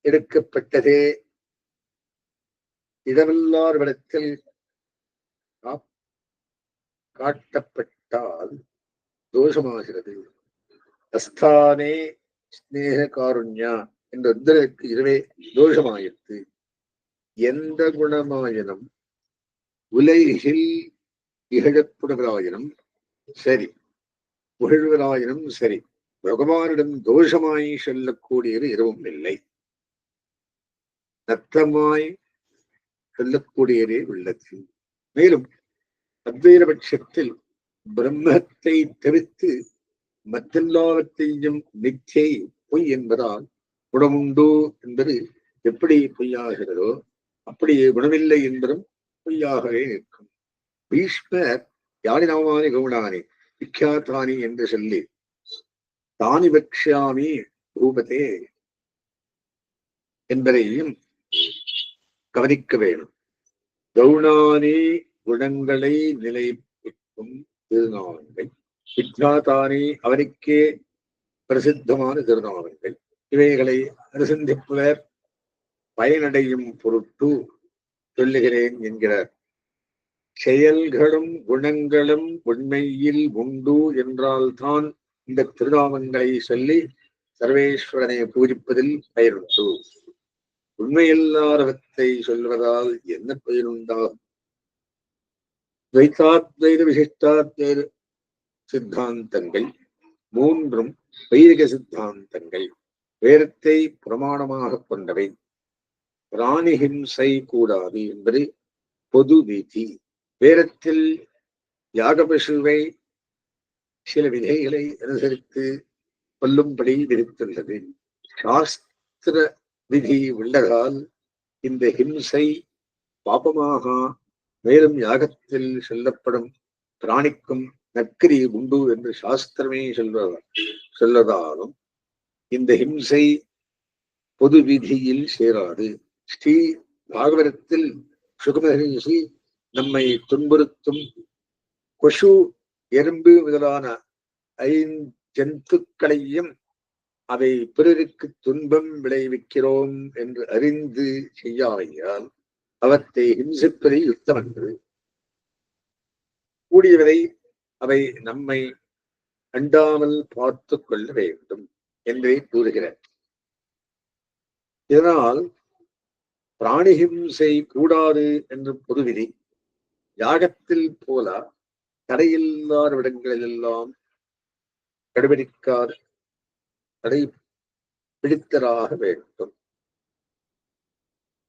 எடுக்கப்பட்டதே இடமில்லாதவிடத்தில் காட்டப்பட்டால் தோஷமாகிறது. அஸ்தானே ஸ்நேக காருண்யா என்ற உத்தரவுக்கு இதுவே தோஷமாயிற்று. எந்த குணமாயினும் உலகில் இகழப்படுவதாயினும் சரி, புகழ்வதாயினும் சரி, பகவானிடம் தோஷமாய் சொல்லக்கூடியது எதுவும் இல்லை, நத்தமாய் சொல்லக்கூடியதே உள்ளது. மேலும் அத்வைத பட்சத்தில் பிரம்மத்தை தவிர்த்து மற்றெல்லாவற்றையும் நிச்சை பொய் என்பதால் குணமுண்டு என்பது எப்படி பொய்யாகிறதோ அப்படியே குணமில்லை என்பதும் பொய்யாகவே நிற்கும். பீஷ்மர் யானி நாமானி கவுனானி விக்யாத்தானி என்று சொல்லி தானி பக்ஷாமி ரூபத்தே என்பதையும் கவனிக்க வேண்டும். கவுனானி குணங்களை நிலைப்பிக்கும் திருநாமங்கள், விக்யாத்தானி அவனுக்கே பிரசித்தமான திருநாமங்கள். இவைகளை அனுசந்திப்பவர் பயனடையும் பொருட்டு சொல்லுகிறேன் என்கிறார். செயல்களும் குணங்களும் உண்மையில் உண்டு என்றால்தான் இந்த திருநாமங்களை சொல்லி சர்வேஸ்வரனை பூஜிப்பதில் பயனுண்டு. உண்மையில்லாதவற்றை சொல்வதால் என்ன பயனுண்டாகும்? துவைத்தாத்வைத விசிஷ்டாத்வைத சித்தாந்தங்கள் மூன்றும் வைதிக சித்தாந்தங்கள், வேதத்தை பிரமாணமாக கொண்டவை. பிராணிஹிம்சை கூடாது என்பது பொது விதி. வேதத்தில் யாகபசுவை சில விதைகளை அனுசரித்து கொல்லும்படி விதித்துள்ளது. சாஸ்திர விதி உள்ளதால் இந்த ஹிம்சை பாபமாக, மேலும் யாகத்தில் சொல்லப்படும் பிராணிக்கும் நற்கரி உண்டு என்று சாஸ்திரமே சொல்லதாலும் இந்த ஹிம்சை பொது விதியில் சேராது. ஸ்ரீ பாகவதத்தில் சுகமகரிஷி நம்மை துன்புறுத்தும் கொசு, எறும்பு முதலான ஐஞ்சந்துக்களையும் அவை பிறருக்கு துன்பம் விளைவிக்கிறோம் என்று அறிந்து செய்யாமையால் அவற்றை ஹிம்சிப்பதை யுத்தம் என்று கூடியவரை அவை நம்மை அண்டாமல் பார்த்து கொள்ள வேண்டும் என்றே கூறுகிறார். இதனால் பிராணிஹிம்சை கூடாது என்று பொது விதி. யாகத்தில் போல தடையில்லாத இடங்களிலெல்லாம் கடைபிடிக்காது தடை பிடித்தராக வேண்டும்.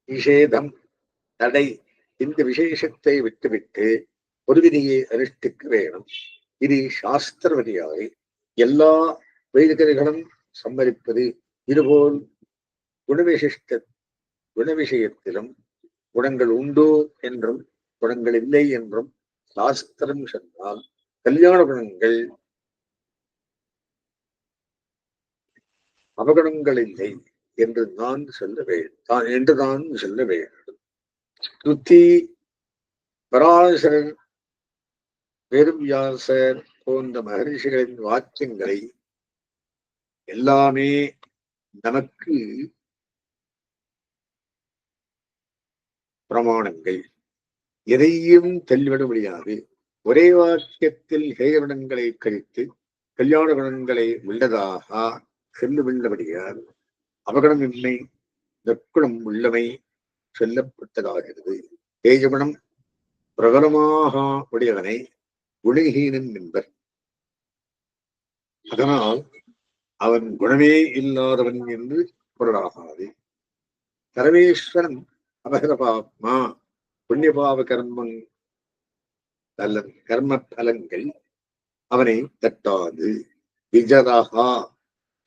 நிஷேதம், தடை, இந்த விசேஷத்தை விட்டுவிட்டு ஒரு விதியை அனுஷ்டிக்க வேணும். இது சாஸ்திரவதியாக எல்லா வைதிகர்களும் சம்மதிப்பது. இதுபோல் குண விஷயத்திலும் குணங்கள் உண்டு என்றும் குணங்கள் இல்லை என்றும் சாஸ்திரம் சொன்னால் கல்யாண குணங்கள் அவகுணங்கள் இல்லை என்று நான் சொல்ல வேண்டும். ஸ்ருதி, பராசரன், வேதவியாசர் போன்ற மகரிஷிகளின் வாக்கியங்களை எல்லாமே நமக்கு பிரமாணங்கள். எதையும் தள்ளிவிட முடியாது. ஒரே வாக்கியத்தில் ஹேயகுணங்களை கழித்து கல்யாண குணங்களை உள்ளதாக செல்லுவில்லபடியால் அவகுணமின்மை நற்குணம் உள்ளமை சொல்லப்பட்டதாகிறது. தேஜகுணம் பிரபலமாக உடையவனை குணஹீனன் என்பர். அதனால் அவன் குணமே இல்லாதவன் என்று பொருளாகாது. பரமேஸ்வரன் அபகரபாத்மா, புண்ணியபாவ கர்ம பலங்கள் அவனை தட்டாது. விஜரஹா,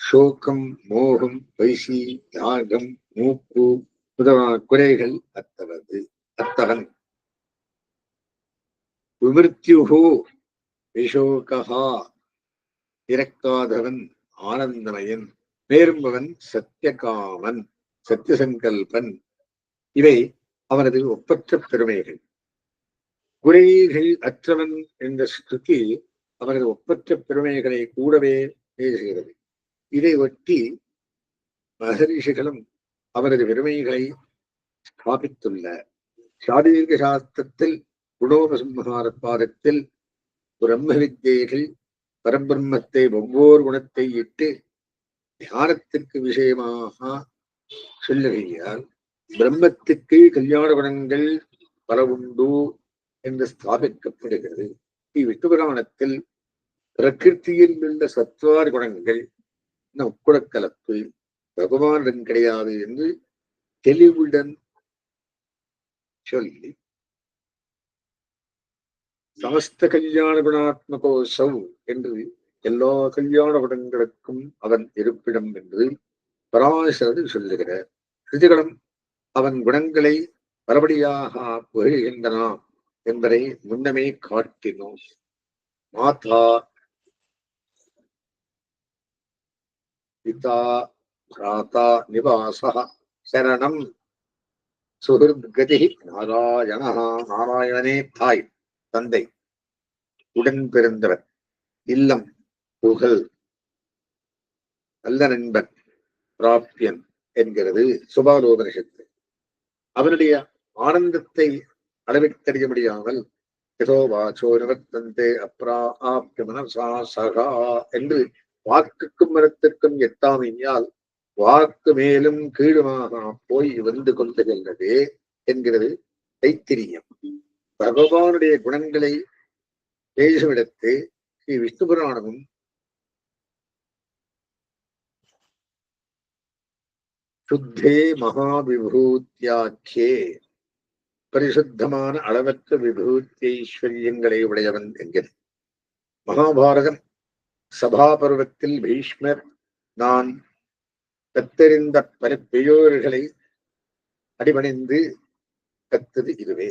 சோகம், மோகம், வைசி, தியாகம், மூப்பு முதலான குறைகள் அத்தவன். விமிருத்யுஹோ விஷோகா, இறக்காதவன், ஆனந்தமயன், மேரும்பவன், சத்தியகாமன், சத்தியசங்கல்பன். இவை அவனது ஒப்பற்ற பெருமைகள். குறைகள் அற்றவன் என்ற ஸ்ருதி அவனது ஒப்பற்ற பெருமைகளை கூடவே பேசுகிறது. இதை ஒட்டி மகரிஷிகளும் அவரது பெருமைகளை ஸ்தாபித்துள்ள சாரீரிக சாஸ்திரத்தில் குணோபசம்ஹார பாதத்தில் பிரம்ம வித்யைகள் பரபிரம்மத்தை ஒவ்வொரு குணத்தை இட்டு தியானத்திற்கு விஷயமாக சொல்லுகையால் பிரம்மத்துக்கு கல்யாண குணங்கள் பல உண்டு என்று ஸ்தாபிக்கப்படுகிறது. விஷ்ணு புராணத்தில் பிரகிருத்தியில் உள்ள சத்வார் குணங்கள் உட்குணக்கலப்பு பகவானிடம் கிடையாது என்று தெளிவுடன் சொல்லி சமஸ்த கல்யாண குணாத்மகோசௌ என்று எல்லா கல்யாண குணங்களுக்கும் அவன் இருப்பிடம் என்று பராசரர் சொல்லுகிறார். ஸ்ருதிகளும் அவன் குணங்களை பலபடியாக புகழ்கின்றன என்பதை முன்னமே காட்டினோம். மாதா பிதா பிராதா நிவாசா சரணம் சுஹிருத்கதி நாராயணனே தாய் தந்தை, உடன் பிறந்தவர், இல்லம், புகழ், நல்ல நண்பன், பிராப்தியன் என்கிறது சுபாலோபனிஷத்து. அவனுடைய ஆனந்தத்தை அளவிற்கறிய முடியாமல் ஏதோ வாச்சோ நிவர்த்தந்தே அப்ரா ஆப்ய மனசா சகா என்று வாக்குக்கும் மரத்திற்கும் எட்டாமையால் வாக்கு மேலும் கீழுமாக போய் வந்து கொண்டுகிறது என்கிறது தைத்திரியம். பகவானுடைய குணங்களை பேசுமிடத்து ஸ்ரீ விஷ்ணு புராணமும் சுத்தே மகாவிபூத்தியாக்கியே பரிசுத்தமான அளவற்ற விபூத்தி ஐஸ்வர்யங்களை உடையவன் என்கிறது. மகாபாரதம் சபா பருவத்தில் பீஷ்மர் நான் கத்தெறிந்த பல பெயோர்களை அடிபணிந்து கத்தது இதுவே.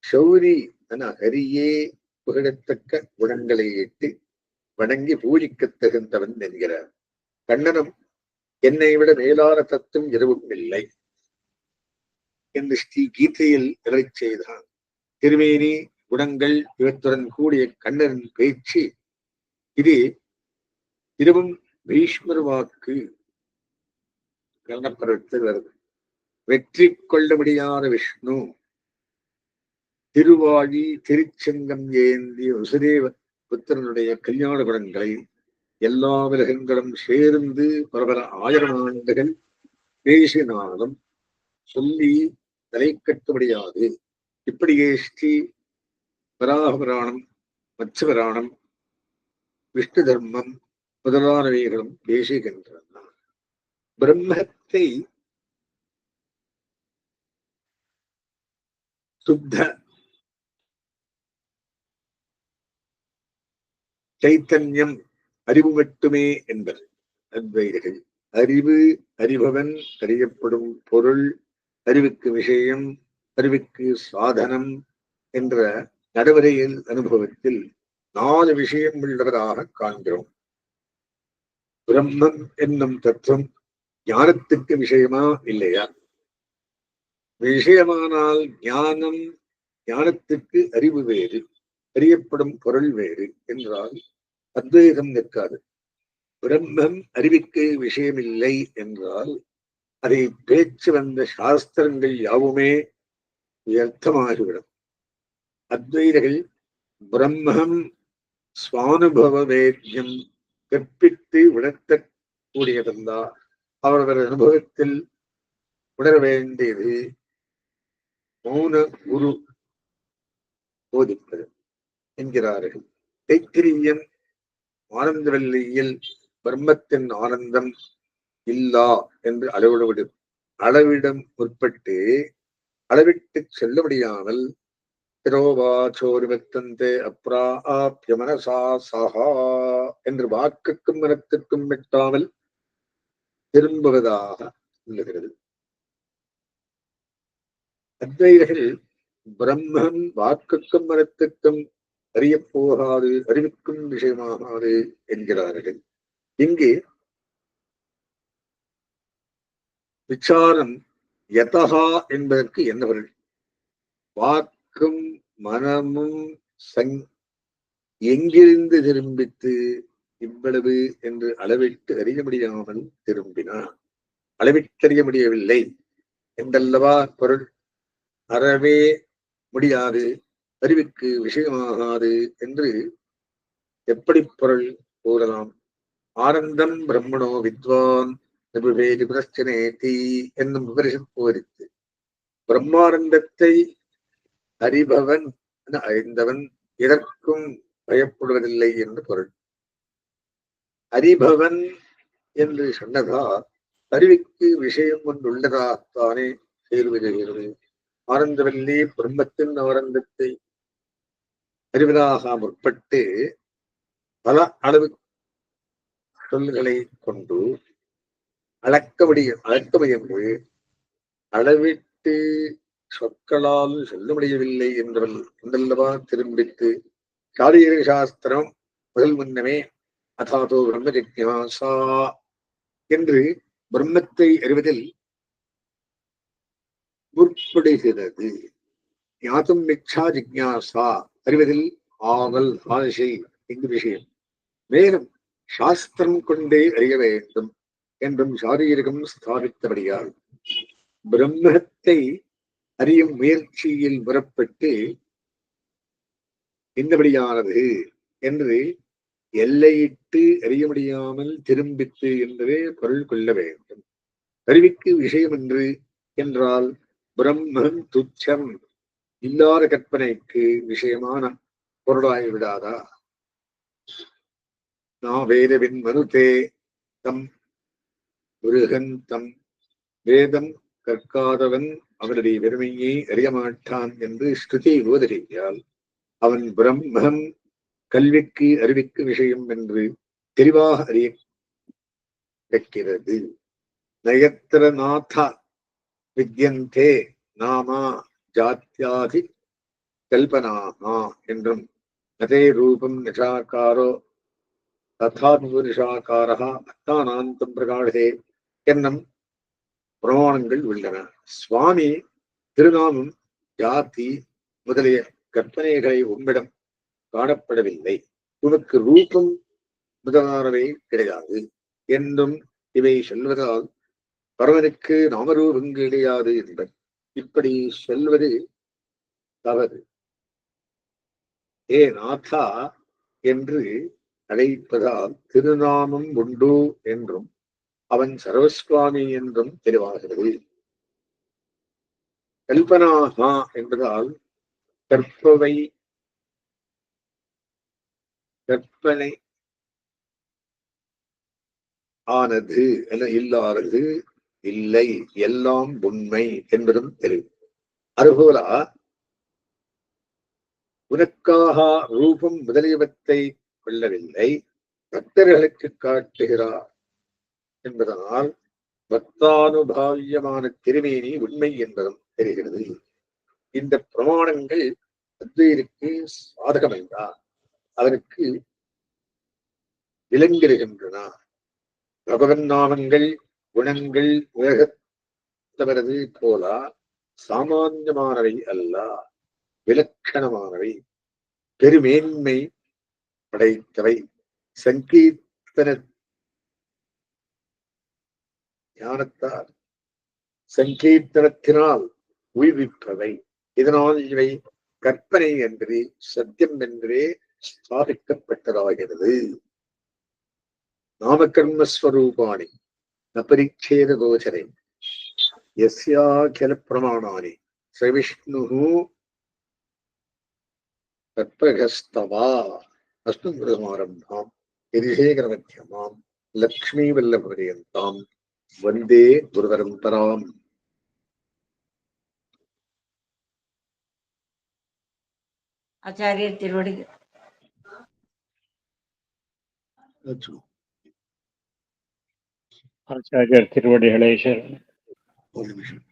சௌரி என ஹரியே புகழத்தக்க குணங்களை இட்டு வணங்கி பூஜிக்கத் தகுந்தவன் என்கிறார். கண்ணனும் என்னை விட மேலான தத்துவம் எதுவும் இல்லை என்று ஸ்ரீ கீதையில் இறை செய்தான். திருமேனி குணங்கள் இவற்றுடன் கூடிய கண்ணனின் பேச்சு இது இதுவும் பீஷ்மர் வாக்கு கர்ணப்பருவத்தில் வருது. வெற்றி கொள்ள முடியாத விஷ்ணு திருவாழி திருச்செங்கம் ஏந்திய வசுதேவ புத்திரனுடைய கல்யாண குணங்களை எல்லா விலகங்களும் சேர்ந்து பரபர 1000 ஆண்டுகள் பேசினாலும் சொல்லி தலை கட்ட முடியாது. இப்படியே ஸ்ரீ வராக புராணம், மத்ஸ்ய புராணம், விஷ்ணு தர்மம் முதலானவைகளும் பேசுகின்றன. பிரம்மத்தை சுத்த சைத்தன்யம் அறிவு மட்டுமே என்பது அத்வைதிகள். அறிவு அறிபவன், அறியப்படும் பொருள், அறிவுக்கு விஷயம், அறிவுக்கு சாதனம் என்ற நடைமுறையில் அனுபவத்தில் 4 விஷயம் உள்ளவராக காண்கிறோம். பிரம்மம் என்னும் தத்துவம் ஞானத்துக்கு விஷயமா இல்லையா? விஷயமானால் ஞானம், ஞானத்துக்கு அறிவு வேறு, அறியப்படும் பொருள் வேறு என்றால் அத்வைதம் நிற்காது. பிரம்மம் அறிவுக்கு விஷயமில்லை என்றால் அதை பேச்சு வந்த சாஸ்திரங்கள் யாவுமே வியர்த்தமாகிவிடும். அத்வைதர்கள் பிரம்மம் சுவானுபவ வேத்யம் கற்பித்து உணர்த்தக்கூடியதல்லா, அவரவர் அனுபவத்தில் உணர வேண்டியது மௌன குரு போதிப்பது என்கிறார்கள். தைத்திரியம் ஆனந்தவல்லியில் பிரம்மத்தின் ஆனந்தம் இல்லா என்று அளவிடம் முற்பட்டு அளவிட்டு செல்ல முடியாமல் திரோவாச்சோரிவத்தந்தே அப்ரா ஆப்ய மனசா சஹா என்று வாக்குக்கும் மனத்திற்கும் எட்டாமல் திரும்புவதாக சொல்லுகிறது. அத்வைதர்கள் பிரம்மம் வாக்குக்கும் மனத்துக்கும் அறியப்போகாது, அறிவுக்கும் விஷயமாகாது என்கிறார்கள். இங்கு விசாரம் யதஹா என்பதற்கு என்ன பொருள்? வாக்கும் மனமும் எங்கிருந்து திரும்பித்து இவ்வளவு என்று அளவிட்டு அறிய முடியாமல் திரும்பினார். அளவிட்டறிய முடியவில்லை என்றல்லவா பொருள். அறவே முடியாது, அறிவுக்கு விஷயமாகாது என்று எப்படி பொருள் கூறலாம்? ஆனந்தம் பிரம்மணோ வித்வான் நிபுவேதி பிரச்சனேதி என்னும் விபரிசம் போரித்து பிரம்மானந்தத்தை அறிபவன் அறிந்தவன் எதற்கும் பயப்படுவதில்லை என்று பொருள். அறிபவன் என்று சொன்னதா அறிவுக்கு விஷயம் கொண்டுள்ளதாகத்தானே சேர்வுகிறது. ஆனந்தவல்லி பிரம்மத்தின் ஆனந்தத்தை அறிவதாக முற்பட்டு பல அளவு சொல்லுகளை கொண்டு அளக்க முயன்று அளவிட்டு சொற்களால் சொல்ல முடியவில்லை என்றல்லவா திரும்பித்து சாரீர சாஸ்திரம் முதல் முன்னமே அதாதோ பிரம்ம ஜிக்ஞாசா என்று பிரம்மத்தை அறிவதில் முற்படுகிறது. ஞாதும் மிச்சா ஜிக்ஞாசா அறிவதில் ஆவல், ஆசை எங்கு விஷயம். மேலும் சாஸ்திரம் கொண்டே அறிய வேண்டும் என்றும் சாரீரகம் ஸ்தாபித்தபடியால் பிரம்மத்தை அறியும் முயற்சியில் புறப்பட்டு இந்தபடியானது என்று எல்லையிட்டு அறிய முடியாமல் திரும்பித்து என்பதே பொருள் கொள்ள வேண்டும். அறிவிக்கு விஷயம் என்று என்றால் பிரம்மன் துச்சம் இல்லாத கற்பனைக்கு விஷயமான பொருளாகி விடாதா? நான் வேதவின் மனுதே தம் முருகன் தம் வேதம் கற்காதவன் அவனுடைய பெருமையை அறியமாட்டான் என்று ஸ்ருதி உபதரித்தால் அவன் பிரம்மம் கல்விக்கு அறிவிக்கு விஷயம் என்று தெளிவாக அறிய வைக்கிறது. நயத்திரநாத வித்யந்தே நாமா ஜாத்தியாதி கல்பனாமா என்றும் அதே ரூபம் நிஷாக்காரோ ததாபுருஷாக்காரா அத்தானாந்தம் பிரகாஷே என்னும் பிரமாணங்கள் உள்ளன. சுவாமி திருநாமம் ஜாதி முதலிய கற்பனைகளை உம்மிடம் காணப்படவில்லை, உனக்கு ரூபம் முதலானவை கிடையாது என்றும் இவை சொல்வதால் பரவனுக்கு நாமரூபம் கிடையாது என்பர். இப்படி சொல்வது தவறு. ஏ நாதா என்று அழைப்பதால் திருநாமம் உண்டு என்றும் அவன் சர்வஸ்வாமி என்றும் தெளிவாகிறது. கல்பனாகா என்பதால் கற்பனை ஆனது என இல்லாதது இல்லை, எல்லாம் உண்மை என்பதும் தெரியும். அதுபோல உனக்காக ரூபம் முதலியவற்றை கொள்ளவில்லை, பக்தர்களுக்கு காட்டுகிறார் என்பதனால் பக்தானுபாவியமான திருமேனி உண்மை என்பதும் தெரிகிறது. இந்த பிரமாணங்கள் அத்வைதிற்கு சாதகம் என்றார் அவருக்கு விளங்கிடுகின்றன. பகவன் நாமங்கள் குணங்கள் உலகத்தவரது போல சாமான்யமானவை அல்ல, விலட்சணமானவை, பெருமேன்மை படைத்தவை, சங்கீர்த்தன ஞானத்தால் சங்கீர்த்தனத்தினால் உய்விப்பவை. இதனால் இவை கற்பனை என்பது சத்தியம் என்றே ஸ்தாபிக்கப்பட்டதாகிறது. நாமகர்மஸ்வரூபாணி நபரிச்சேத கோச்சரை யஸ்யாகில பிரமாணானி ஸ்ரீவிஷ்ணு தத்பகஸ்தவா அஸ்மத்குருசமாரம்பாம் யதிசேகரமத்தியமாம் லக்ஷ்மீவல்லபர்யந்தாம் வந்தே குருபரம்பராம். ஆச்சாரியர் திருவடி ஆச்சாரியர் திருவடிகளே சரணம். ஒரு நிமிஷம்.